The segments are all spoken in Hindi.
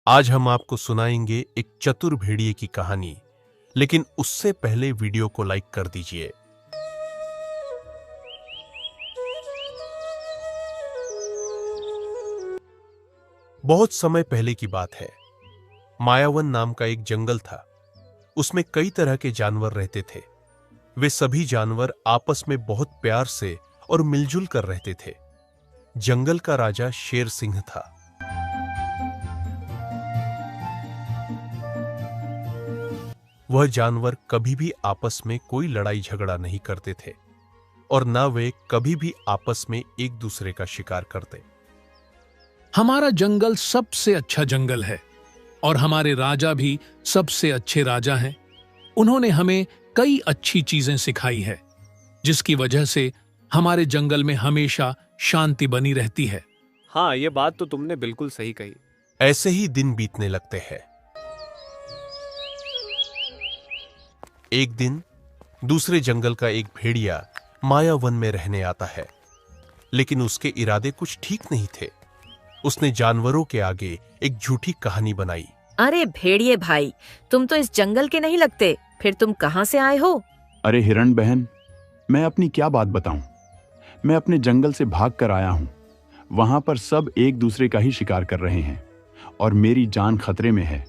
आज हम आपको सुनाएंगे एक चतुर भेड़िए की कहानी, लेकिन उससे पहले वीडियो को लाइक कर दीजिए। बहुत समय पहले की बात है। मायावन नाम का एक जंगल था। उसमें कई तरह के जानवर रहते थे। वे सभी जानवर आपस में बहुत प्यार से और मिलजुल कर रहते थे। जंगल का राजा शेर सिंह था। वह जानवर कभी भी आपस में कोई लड़ाई झगड़ा नहीं करते थे और न वे कभी भी आपस में एक दूसरे का शिकार करते। हमारा जंगल सबसे अच्छा जंगल है और हमारे राजा भी सबसे अच्छे राजा हैं। उन्होंने हमें कई अच्छी चीजें सिखाई है, जिसकी वजह से हमारे जंगल में हमेशा शांति बनी रहती है। हाँ, ये बात तो तुमने बिल्कुल सही कही। ऐसे ही दिन बीतने लगते हैं। एक दिन दूसरे जंगल का एक भेड़िया मायावन में रहने आता है, लेकिन उसके इरादे कुछ ठीक नहीं थे। उसने जानवरों के आगे एक झूठी कहानी बनाई। अरे भेड़िए भाई, तुम तो इस जंगल के नहीं लगते, फिर तुम कहां से आए हो? अरे हिरण बहन, मैं अपनी क्या बात बताऊं। मैं अपने जंगल से भाग कर आया हूं। वहां पर सब एक दूसरे का ही शिकार कर रहे हैं और मेरी जान खतरे में है।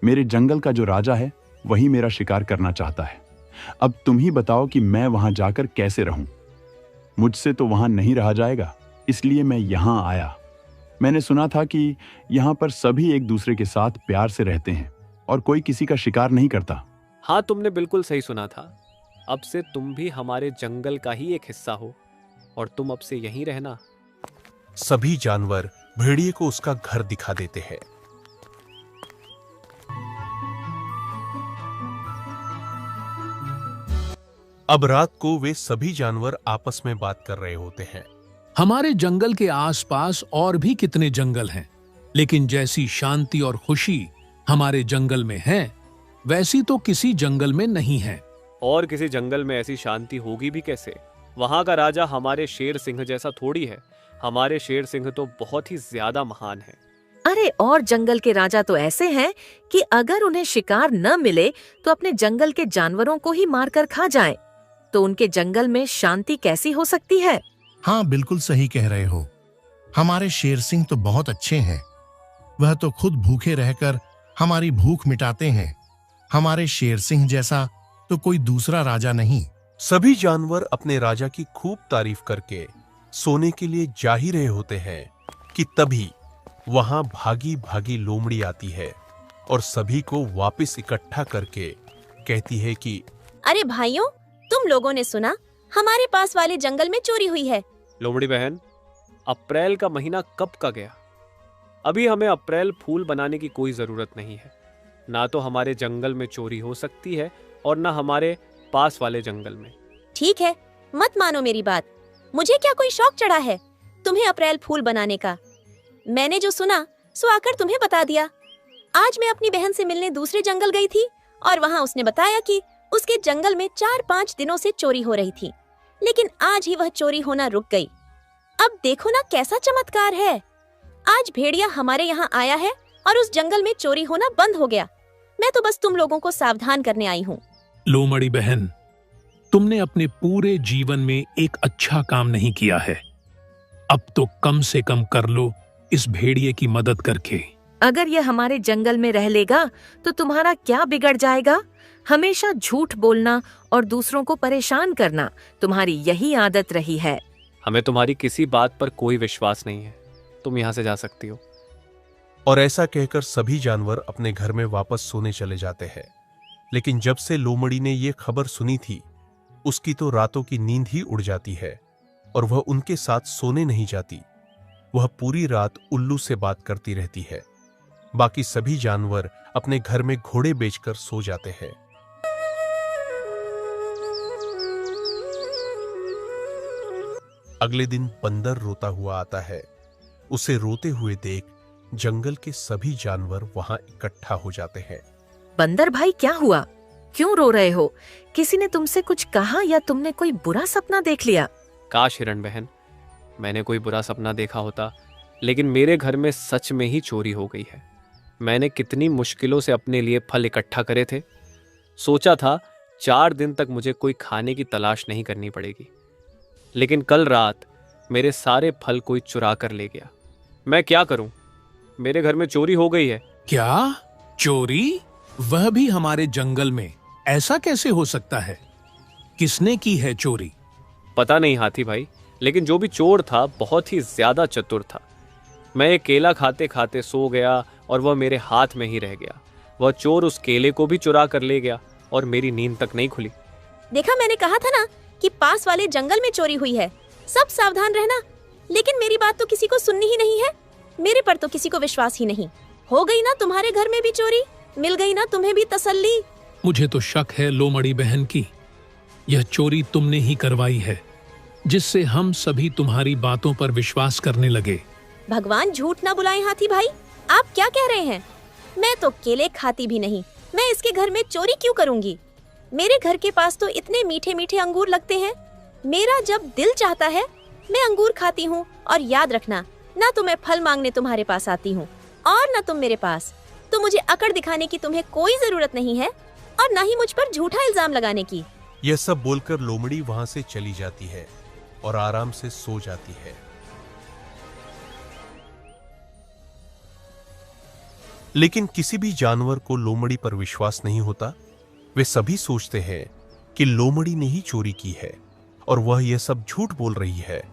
मेरे जंगल का जो राजा है वही मेरा शिकार करना चाहता है। अब तुम ही बताओ कि मैं वहां जाकर कैसे रहूं। मुझसे तो वहां नहीं रहा जाएगा, इसलिए मैं यहां आया। मैंने सुना था कि यहां पर सभी एक दूसरे के साथ प्यार से रहते हैं और कोई किसी का शिकार नहीं करता। हाँ, तुमने बिल्कुल सही सुना था। अब से तुम भी हमारे जंगल का ही एक हिस्सा हो और तुम अब से यहीं रहना। सभी जानवर भेड़िए को उसका घर दिखा देते हैं। अब रात को वे सभी जानवर आपस में बात कर रहे होते हैं। हमारे जंगल के आसपास और भी कितने जंगल हैं, लेकिन जैसी शांति और खुशी हमारे जंगल में है, वैसी तो किसी जंगल में नहीं है। और किसी जंगल में ऐसी शांति होगी भी कैसे? वहां का राजा हमारे शेर सिंह जैसा थोड़ी है। हमारे शेर सिंह तो बहुत ही ज्यादा महान है। अरे और जंगल के राजा तो ऐसे हैं कि अगर उन्हें शिकार न मिले तो अपने जंगल के जानवरों को ही मारकर खा जाएं। तो उनके जंगल में शांति कैसी हो सकती है? हाँ, बिल्कुल सही कह रहे हो। हमारे शेर सिंह तो बहुत अच्छे हैं। वह तो खुद भूखे रहकर हमारी भूख मिटाते हैं। हमारे शेर सिंह जैसा तो कोई दूसरा राजा नहीं। सभी जानवर अपने राजा की खूब तारीफ करके सोने के लिए जा ही रहे होते हैं कि तभी वहां भागी भागी लोमड़ी आती है और सभी को वापस इकट्ठा करके कहती है कि अरे भाइयों, तुम लोगों ने सुना, हमारे पास वाले जंगल में चोरी हुई है। लोमड़ी बहन, अप्रैल का महीना कब का गया? अभी हमें अप्रैल फूल बनाने की कोई जरूरत नहीं है। ना तो हमारे जंगल में चोरी हो सकती है और ना हमारे पास वाले जंगल में। ठीक है, मत मानो मेरी बात। मुझे क्या कोई शौक चढ़ा है तुम्हें अप्रैल फूल बनाने का? मैंने जो सुना सो आकर तुम्हें बता दिया। आज मैं अपनी बहन से मिलने दूसरे जंगल गई थी और वहाँ उसने बताया कि उसके जंगल में 4-5 दिनों से चोरी हो रही थी, लेकिन आज ही वह चोरी होना रुक गई। अब देखो ना कैसा चमत्कार है। आज भेड़िया हमारे यहाँ आया है और उस जंगल में चोरी होना बंद हो गया। मैं तो बस तुम लोगों को सावधान करने आई हूँ। लोमड़ी बहन, तुमने अपने पूरे जीवन में एक अच्छा काम नहीं किया है। अब तो कम से कम कर लो इस भेड़िए की मदद करके। अगर यह हमारे जंगल में रह लेगा तो तुम्हारा क्या बिगड़ जाएगा? हमेशा झूठ बोलना और दूसरों को परेशान करना तुम्हारी यही आदत रही है। हमें तुम्हारी किसी बात पर कोई विश्वास नहीं है। तुम यहाँ से जा सकती हो। और ऐसा कहकर सभी जानवर अपने घर में वापस सोने चले जाते हैं। लेकिन जब से लोमड़ी ने यह खबर सुनी थी, उसकी तो रातों की नींद ही उड़ जाती है और वह उनके साथ सोने नहीं जाती। वह पूरी रात उल्लू से बात करती रहती है। बाकी सभी जानवर अपने घर में घोड़े बेचकर सो जाते हैं। अगले दिन बंदर रोता हुआ आता है। उसे रोते हुए देख जंगल के सभी जानवर वहां इकट्ठा हो जाते हैं। बंदर भाई, क्या हुआ? क्यों रो रहे हो? किसी ने तुमसे कुछ कहा या तुमने कोई बुरा सपना देख लिया? काश हिरण बहन, मैंने कोई बुरा सपना देखा होता, लेकिन मेरे घर में सच में ही चोरी हो गई है। मैंने कितनी मुश्किलों से अपने लिए फल इकट्ठा करे थे। सोचा था 4 दिन तक मुझे कोई खाने की तलाश नहीं करनी पड़ेगी, लेकिन कल रात मेरे सारे फल कोई चुरा कर ले गया। मैं क्या करूं? मेरे घर में चोरी हो गई है। क्या? चोरी? वह भी हमारे जंगल में? ऐसा कैसे हो सकता है? किसने की है चोरी? पता नहीं हाथी भाई, लेकिन जो भी चोर था बहुत ही ज्यादा चतुर था। मैं एक केला खाते खाते सो गया और वह मेरे हाथ में ही रह गया। वह चोर उस केले को भी चुरा कर ले गया और मेरी नींद तक नहीं खुली। देखा, मैंने कहा था ना कि पास वाले जंगल में चोरी हुई है। सब सावधान रहना। लेकिन मेरी बात तो किसी को सुननी ही नहीं है। मेरे पर तो किसी को विश्वास ही नहीं। हो गई ना तुम्हारे घर में भी चोरी, मिल गई ना तुम्हें भी तसल्ली। मुझे तो शक है लोमड़ी बहन की। यह चोरी तुमने ही करवाई है, जिससे हम सभी तुम्हारी बातों पर विश्वास करने लगे। भगवान झूठ ना बुलाएं हाथी भाई। आप क्या कह रहे हैं? मैं तो केले खाती भी नहीं। मैं इसके घर में चोरी क्यों करूंगी? मेरे घर के पास तो इतने मीठे मीठे अंगूर लगते हैं। मेरा जब दिल चाहता है मैं अंगूर खाती हूँ। और याद रखना, ना तो मैं फल मांगने तुम्हारे पास आती हूँ और ना तुम मेरे पास। तो मुझे अकड़ दिखाने की तुम्हें कोई जरूरत नहीं है और ना ही मुझ पर झूठा इल्जाम लगाने की। यह सब बोलकर लोमड़ी वहां से चली जाती है और आराम से सो जाती है। लेकिन किसी भी जानवर को लोमड़ी पर विश्वास नहीं होता। वे सभी सोचते हैं कि लोमड़ी ने ही चोरी की है और वह यह सब झूठ बोल रही है।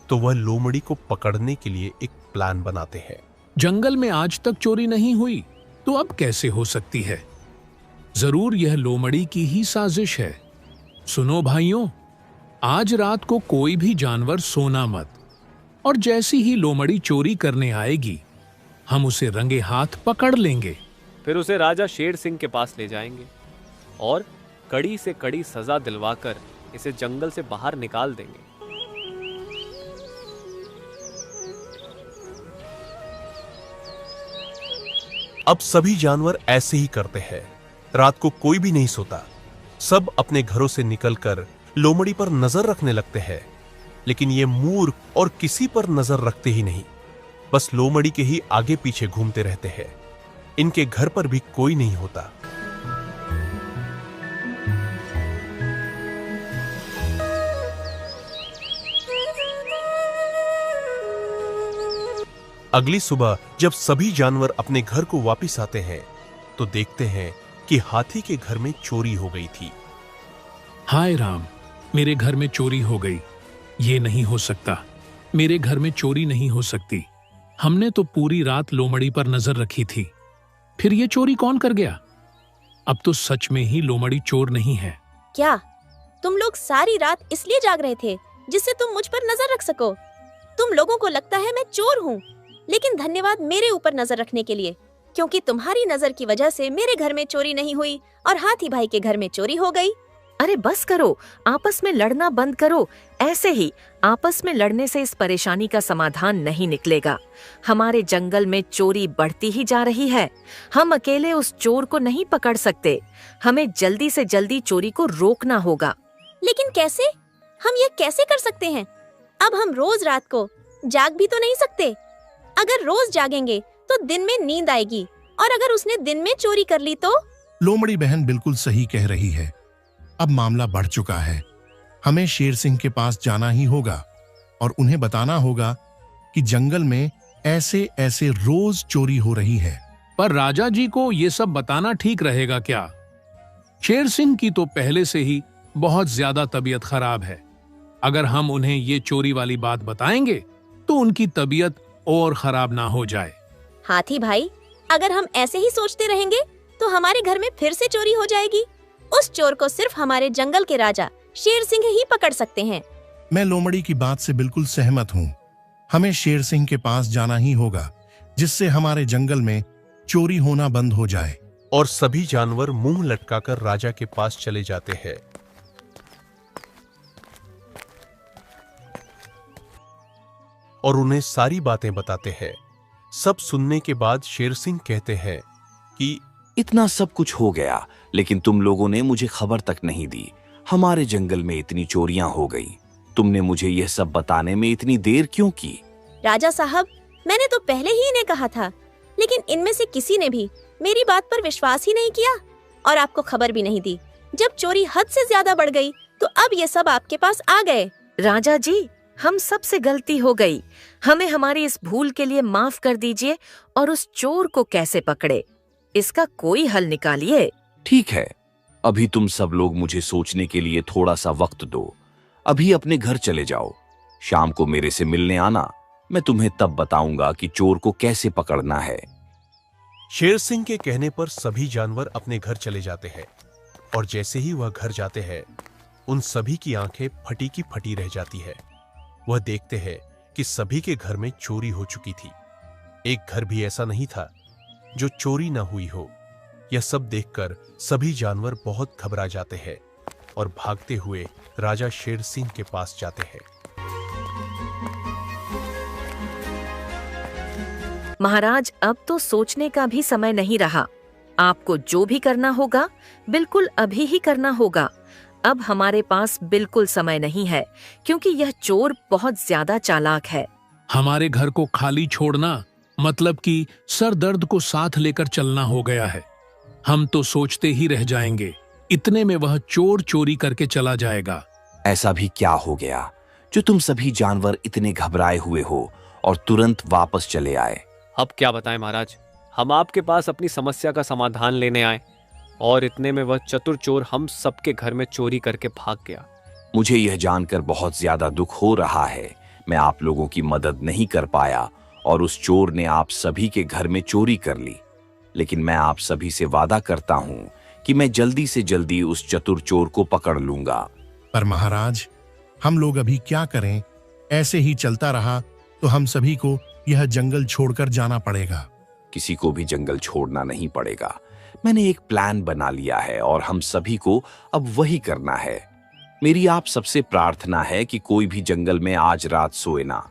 तो वह लोमड़ी को पकड़ने के लिए एक प्लान बनाते हैं। जंगल में आज तक चोरी नहीं हुई, तो अब कैसे हो सकती है? जरूर यह लोमड़ी की ही साजिश है। सुनो भाइयों, आज रात को कोई भी जानवर सोना मत, और जैसी ही लोमड़ी चोरी करने आएगी हम उसे रंगे हाथ पकड़ लेंगे। फिर उसे राजा शेर सिंह के पास ले जाएंगे और कड़ी से कड़ी सजा दिलवाकर इसे जंगल से बाहर निकाल देंगे। अब सभी जानवर ऐसे ही करते हैं। रात को कोई भी नहीं सोता। सब अपने घरों से निकलकर लोमड़ी पर नजर रखने लगते हैं। लेकिन ये मूर्ख और किसी पर नजर रखते ही नहीं, बस लोमड़ी के ही आगे पीछे घूमते रहते हैं। इनके घर पर भी कोई नहीं होता। अगली सुबह जब सभी जानवर अपने घर को वापस आते हैं तो देखते हैं कि हाथी के घर में चोरी हो गई थी। हाय राम, मेरे घर में चोरी हो गई। ये नहीं हो सकता। मेरे घर में चोरी नहीं हो सकती। हमने तो पूरी रात लोमड़ी पर नजर रखी थी। फिर ये चोरी कौन कर गया? अब तो सच में ही लोमड़ी चोर नहीं है। क्या तुम लोग सारी रात इसलिए जाग रहे थे जिससे तुम मुझ पर नजर रख सको? तुम लोगों को लगता है मैं चोर हूँ, लेकिन धन्यवाद मेरे ऊपर नजर रखने के लिए, क्योंकि तुम्हारी नजर की वजह से मेरे घर में चोरी नहीं हुई और हाथी भाई के घर में चोरी हो गई। अरे बस करो, आपस में लड़ना बंद करो। ऐसे ही आपस में लड़ने से इस परेशानी का समाधान नहीं निकलेगा। हमारे जंगल में चोरी बढ़ती ही जा रही है। हम अकेले उस चोर को नहीं पकड़ सकते। हमें जल्दी से जल्दी चोरी को रोकना होगा। लेकिन कैसे? हम ये कैसे कर सकते हैं? अब हम रोज रात को जाग भी तो नहीं सकते। अगर रोज जागेंगे तो दिन में नींद आएगी, और अगर उसने दिन में चोरी कर ली तो? लोमड़ी बहन बिल्कुल सही कह रही है। अब मामला बढ़ चुका है। हमें शेर सिंह के पास जाना ही होगा और उन्हें बताना होगा कि जंगल में ऐसे ऐसे रोज चोरी हो रही है। पर राजा जी को ये सब बताना ठीक रहेगा क्या? शेर सिंह की तो पहले से ही बहुत ज्यादा तबीयत खराब है। अगर हम उन्हें ये चोरी वाली बात बताएंगे तो उनकी तबीयत और खराब ना हो जाए। हाथी भाई, अगर हम ऐसे ही सोचते रहेंगे तो हमारे घर में फिर से चोरी हो जाएगी। उस चोर को सिर्फ हमारे जंगल के राजा शेर सिंह ही पकड़ सकते हैं। मैं लोमड़ी की बात से बिल्कुल सहमत हूँ। हमें शेर सिंह के पास जाना ही होगा, जिससे हमारे जंगल में चोरी होना बंद हो जाए। और सभी जानवर मुंह लटकाकर राजा के पास चले जाते हैं। और उन्हें सारी बातें बताते हैं। सब सुनने के बाद शेर सिंह कहते हैं कि इतना सब कुछ हो गया, लेकिन तुम लोगों ने मुझे खबर तक नहीं दी। हमारे जंगल में इतनी चोरियां हो गई। तुमने मुझे यह सब बताने में इतनी देर क्यों की? राजा साहब, मैंने तो पहले ही इन्हें कहा था लेकिन इनमें से किसी ने भी मेरी बात पर विश्वास ही नहीं किया और आपको खबर भी नहीं दी। जब चोरी हद से ज्यादा बढ़ गई तो अब ये सब आपके पास आ गए। राजा जी, हम सब से गलती हो गई। हमें हमारी इस भूल के लिए माफ कर दीजिए और उस चोर को कैसे पकड़े, इसका कोई हल निकालिए। ठीक है, अभी तुम सब लोग मुझे सोचने के लिए थोड़ा सा वक्त दो। अभी अपने घर चले जाओ। शाम को मेरे से मिलने आना। मैं तुम्हें तब बताऊंगा कि चोर को कैसे पकड़ना है। शेर सिंह के कहने पर सभी जानवर अपने घर चले जाते हैं और जैसे ही वह घर जाते हैं उन सभी की आंखें फटी की फटी रह जाती है। वह देखते हैं कि सभी के घर में चोरी हो चुकी थी। एक घर भी ऐसा नहीं था जो चोरी ना हुई हो। यह सब देखकर सभी जानवर बहुत घबरा जाते हैं और भागते हुए राजा शेर सिंह के पास जाते हैं। महाराज, अब तो सोचने का भी समय नहीं रहा। आपको जो भी करना होगा बिल्कुल अभी ही करना होगा। अब हमारे पास बिल्कुल समय नहीं है क्योंकि यह चोर बहुत ज्यादा चालाक है। हमारे घर को खाली छोड़ना मतलब कि सर दर्द को साथ लेकर चलना हो गया है। हम तो सोचते ही रह जाएंगे। इतने में वह चोर चोरी करके चला जाएगा। ऐसा भी क्या हो गया जो तुम सभी जानवर इतने घबराए हुए हो और तुरंत वापस चले आए? अब क्या बताएं महाराज, हम आपके पास अपनी समस्या का समाधान लेने आए और इतने में वह चतुर चोर हम सबके घर में चोरी करके भाग गया। मुझे यह जानकर बहुत ज्यादा दुख हो रहा है। मैं आप लोगों की मदद नहीं कर पाया और उस चोर ने आप सभी के घर में चोरी कर ली। लेकिन मैं आप सभी से वादा करता हूं कि मैं जल्दी से जल्दी उस चतुर चोर को पकड़ लूंगा। पर महाराज, हम लोग अभी क्या करें? ऐसे ही चलता रहा तो हम सभी को यह जंगल छोड़कर जाना पड़ेगा। किसी को भी जंगल छोड़ना नहीं पड़ेगा। मैंने एक प्लान बना लिया है और हम सभी को अब वही करना है। मेरी आप सबसे प्रार्थना है कि कोई भी जंगल में आज रात सोए ना,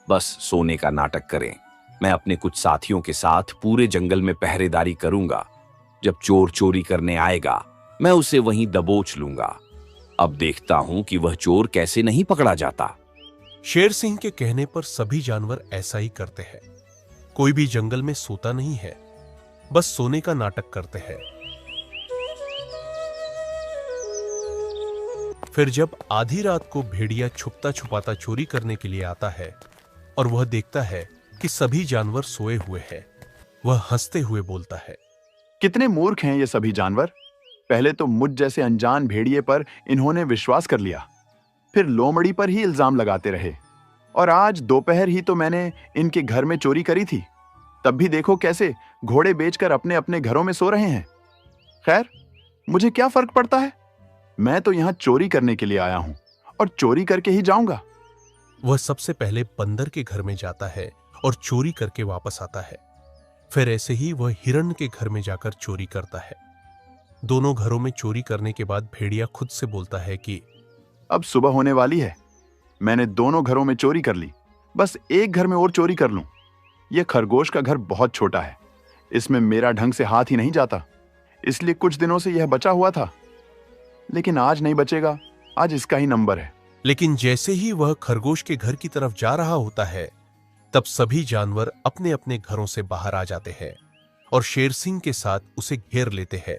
बस सोने का नाटक करें। मैं अपने कुछ साथियों के साथ पूरे जंगल में पहरेदारी करूंगा। जब चोर चोरी करने आएगा मैं उसे वहीं दबोच लूंगा। अब देखता हूं कि वह चोर कैसे नहीं पकड़ा जाता। शेर सिंह के कहने पर सभी जानवर ऐसा ही करते हैं। कोई भी जंगल में सोता नहीं है, बस सोने का नाटक करते हैं। फिर जब आधी रात को भेड़िया छुपता छुपाता चोरी करने के लिए आता है और वह देखता है कि सभी जानवर सोए हुए हैं, वह हंसते हुए बोलता है, कितने मूर्ख हैं ये सभी जानवर। पहले तो मुझ जैसे अनजान भेड़िए पर इन्होंने विश्वास कर लिया, फिर लोमड़ी पर ही इल्जाम लगाते रहे और आज दोपहर ही तो मैंने इनके घर में चोरी करी थी। तब भी देखो कैसे घोड़े बेचकर अपने अपने घरों में सो रहे हैं। खैर, मुझे क्या फर्क पड़ता है? मैं तो यहां चोरी करने के लिए आया हूं और चोरी करके ही जाऊंगा। वह सबसे पहले बंदर के घर में जाता है और चोरी करके वापस आता है। फिर ऐसे ही वह हिरण के घर में जाकर चोरी करता है। दोनों घरों में चोरी करने के बाद भेड़िया खुद से बोलता है कि अब सुबह होने वाली है। मैंने दोनों घरों में चोरी कर ली, बस एक घर में और चोरी कर लूं। यह खरगोश का घर बहुत छोटा है, इसमें मेरा ढंग से हाथ ही नहीं जाता, इसलिए कुछ दिनों से यह बचा हुआ था। लेकिन आज नहीं बचेगा, आज इसका ही नंबर है। लेकिन जैसे ही वह खरगोश के घर की तरफ जा रहा होता है, तब सभी जानवर अपने अपने घरों से बाहर आ जाते हैं और शेर सिंह के साथ उसे घेर लेते हैं।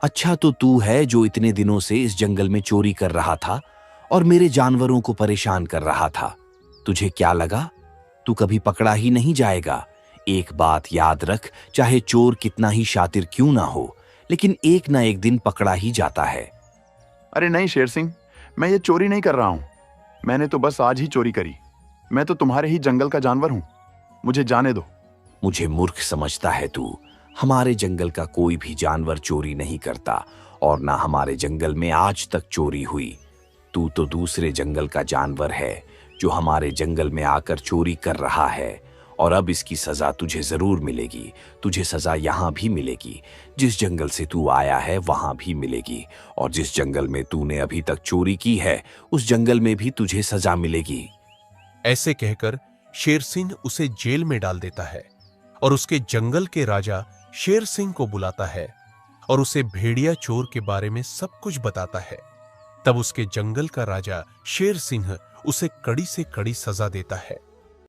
अच्छा, तो तू है जो इतने दिनों से इस जंगल में चोरी कर रहा था और मेरे जानवरों को परेशान कर रहा था। तुझे क्या लगा तू कभी पकड़ा ही नहीं जाएगा? एक बात याद रख, चाहे चोर कितना ही शातिर क्यों ना हो, लेकिन एक ना एक दिन पकड़ा ही जाता है। अरे नहीं शेर सिंह, मैं ये चोरी नहीं कर रहा हूं। मैंने तो बस आज ही चोरी करी। मैं तो तुम्हारे ही जंगल का जानवर हूं, मुझे जाने दो। मुझे मूर्ख समझता है तू? हमारे जंगल का कोई भी जानवर चोरी नहीं करता और ना हमारे जंगल में आज तक चोरी हुई। तू तो दूसरे जंगल का जानवर है जो हमारे जंगल में आकर चोरी कर रहा है और अब इसकी सजा तुझे जरूर मिलेगी। तुझे सजा यहाँ भी मिलेगी, जिस जंगल से तू आया है वहां भी मिलेगी, और जिस जंगल में तूने अभी तक चोरी की है उस जंगल में भी तुझे सजा मिलेगी। ऐसे कहकर शेर सिंह उसे जेल में डाल देता है और उसके जंगल के राजा शेर सिंह को बुलाता है और उसे भेड़िया चोर के बारे में सब कुछ बताता है। तब उसके जंगल का राजा शेर सिंह उसे कड़ी से कड़ी सजा देता है।